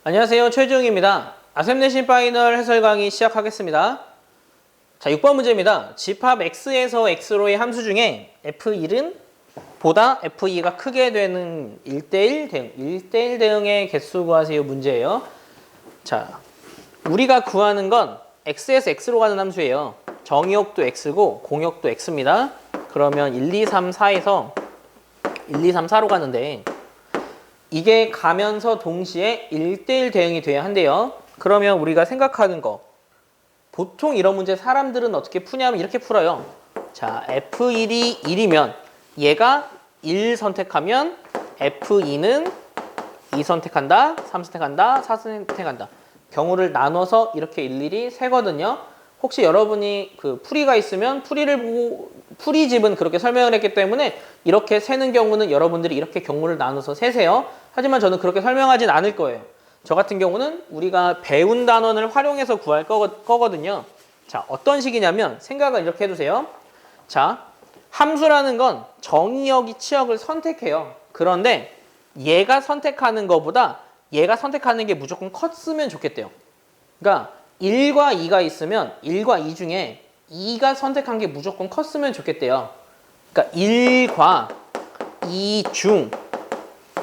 안녕하세요. 최주영입니다. 아셈내신 파이널 해설 강의 시작하겠습니다. 자, 6번 문제입니다. 집합 x에서 x로의 함수 중에 f1은 보다 f2가 크게 되는 1대1 대응, 1대1 대응의 개수 구하세요 문제예요. 자, 우리가 구하는 건 x에서 x로 가는 함수예요. 정의역도 x고 공역도 x입니다. 그러면 1, 2, 3, 4에서 1, 2, 3, 4로 가는데 이게 가면서 동시에 1대1 대응이 돼야 한대요. 그러면 우리가 생각하는 거, 보통 이런 문제 사람들은 어떻게 푸냐면 이렇게 풀어요. 자, F1이 1이면 얘가 1 선택하면 F2는 2 선택한다, 3 선택한다, 4 선택한다. 경우를 나눠서 이렇게 일일이 세거든요. 혹시 여러분이 그 풀이가 있으면 풀이를 보고 풀이집은 그렇게 설명을 했기 때문에 이렇게 세는 경우는 여러분들이 이렇게 경우를 나눠서 세세요. 하지만 저는 그렇게 설명하진 않을 거예요. 저 같은 경우는 우리가 배운 단원을 활용해서 구할 거거든요. 자, 어떤 식이냐면 생각을 이렇게 해두세요. 자, 함수라는 건 정의역이 치역을 선택해요. 그런데 얘가 선택하는 것보다 얘가 선택하는 게 무조건 컸으면 좋겠대요. 그러니까 1과 2가 있으면 1과 2 중에 2가 선택한 게 무조건 컸으면 좋겠대요. 그러니까 1과 2 중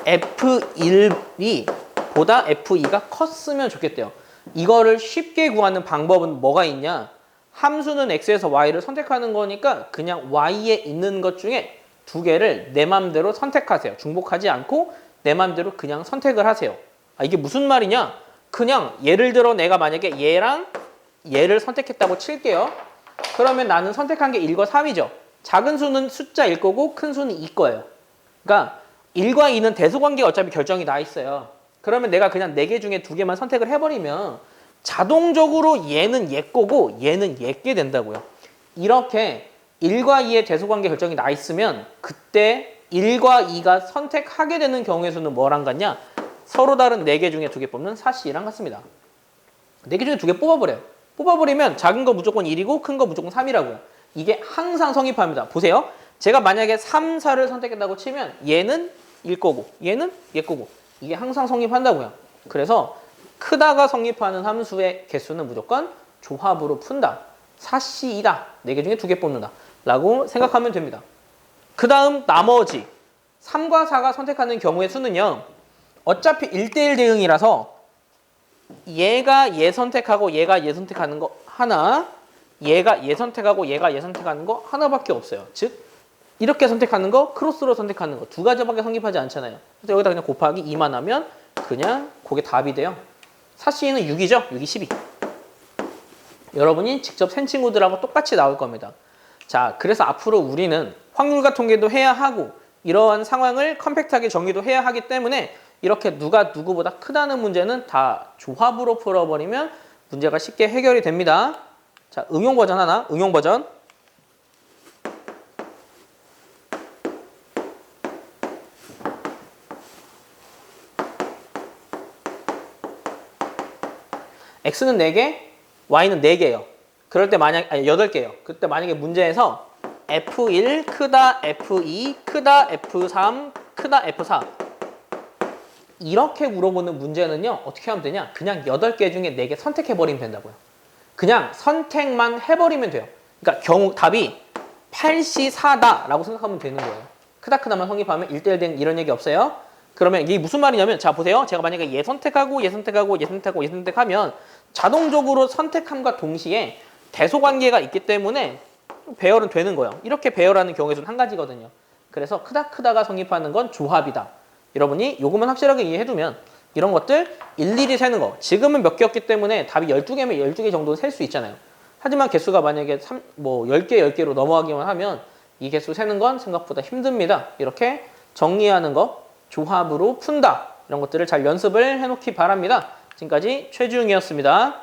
F1이 보다 F2가 컸으면 좋겠대요. 이거를 쉽게 구하는 방법은 뭐가 있냐? 함수는 x에서 y를 선택하는 거니까 그냥 y에 있는 것 중에 두 개를 내 맘대로 선택하세요. 중복하지 않고 내 맘대로 그냥 선택을 하세요. 아, 이게 무슨 말이냐? 그냥 예를 들어 내가 만약에 얘랑 얘를 선택했다고 칠게요. 그러면 나는 선택한 게 1과 3이죠. 작은 수는 숫자일 거고 큰 수는 2 거예요. 그러니까 1과 2는 대소관계가 어차피 결정이 나 있어요. 그러면 내가 그냥 4개 중에 2개만 선택을 해버리면 자동적으로 얘는 얘 거고 얘는 얘 게 된다고요. 이렇게 1과 2의 대소관계 결정이 나 있으면 그때 1과 2가 선택하게 되는 경우의 수는 뭐랑 같냐? 서로 다른 4개 중에 2개 뽑는 4C랑 같습니다. 4개 중에 2개 뽑아버려요. 뽑아버리면 작은 거 무조건 1이고 큰 거 무조건 3이라고요. 이게 항상 성립합니다. 보세요. 제가 만약에 3, 4를 선택했다고 치면 얘는 1 거고 얘는 얘 거고 이게 항상 성립한다고요. 그래서 크다가 성립하는 함수의 개수는 무조건 조합으로 푼다. 4C이다. 4개 중에 2개 뽑는다. 라고 생각하면 됩니다. 그 다음 나머지 3과 4가 선택하는 경우의 수는요. 어차피 1대1 대응이라서 얘가 얘 선택하고 얘가 얘 선택하는 거 하나, 얘가 얘 선택하고 얘가 얘 선택하는 거 하나밖에 없어요. 즉 이렇게 선택하는 거, 크로스로 선택하는 거 두 가지밖에 성립하지 않잖아요. 그래서 여기다 그냥 곱하기 2만 하면 그냥 그게 답이 돼요. 4C는 6이죠? 6이 12. 여러분이 직접 센 친구들하고 똑같이 나올 겁니다. 자, 그래서 앞으로 우리는 확률과 통계도 해야 하고 이러한 상황을 컴팩트하게 정의도 해야 하기 때문에 이렇게 누가 누구보다 크다는 문제는 다 조합으로 풀어버리면 문제가 쉽게 해결이 됩니다. 자, 응용 버전 하나, 응용 버전. x는 4개, y는 4개예요. 그럴 때 만약, 아니 8개예요. 그때 만약에 문제에서 f1 크다 f2 크다 f3 크다 f4 이렇게 물어보는 문제는요. 어떻게 하면 되냐? 그냥 8개 중에 4개 선택해버리면 된다고요. 그냥 선택만 해버리면 돼요. 그러니까 경우 답이 8C4다 라고 생각하면 되는 거예요. 크다만 성립하면 1대1 된 이런 얘기 없어요. 그러면 이게 무슨 말이냐면 자 보세요. 제가 만약에 얘 선택하고 얘 선택하고 얘 선택하고 얘 선택하면 자동적으로 선택함과 동시에 대소관계가 있기 때문에 배열은 되는 거예요. 이렇게 배열하는 경우에서는 한 가지거든요. 그래서 크다가 성립하는 건 조합이다. 여러분이 요것만 확실하게 이해해두면 이런 것들 일일이 세는 거. 지금은 몇 개였기 때문에 답이 12개면 12개 정도 셀 수 있잖아요. 하지만 개수가 만약에 10개로 넘어가기만 하면 이 개수 세는 건 생각보다 힘듭니다. 이렇게 정리하는 거, 조합으로 푼다. 이런 것들을 잘 연습을 해놓기 바랍니다. 지금까지 최주영이었습니다.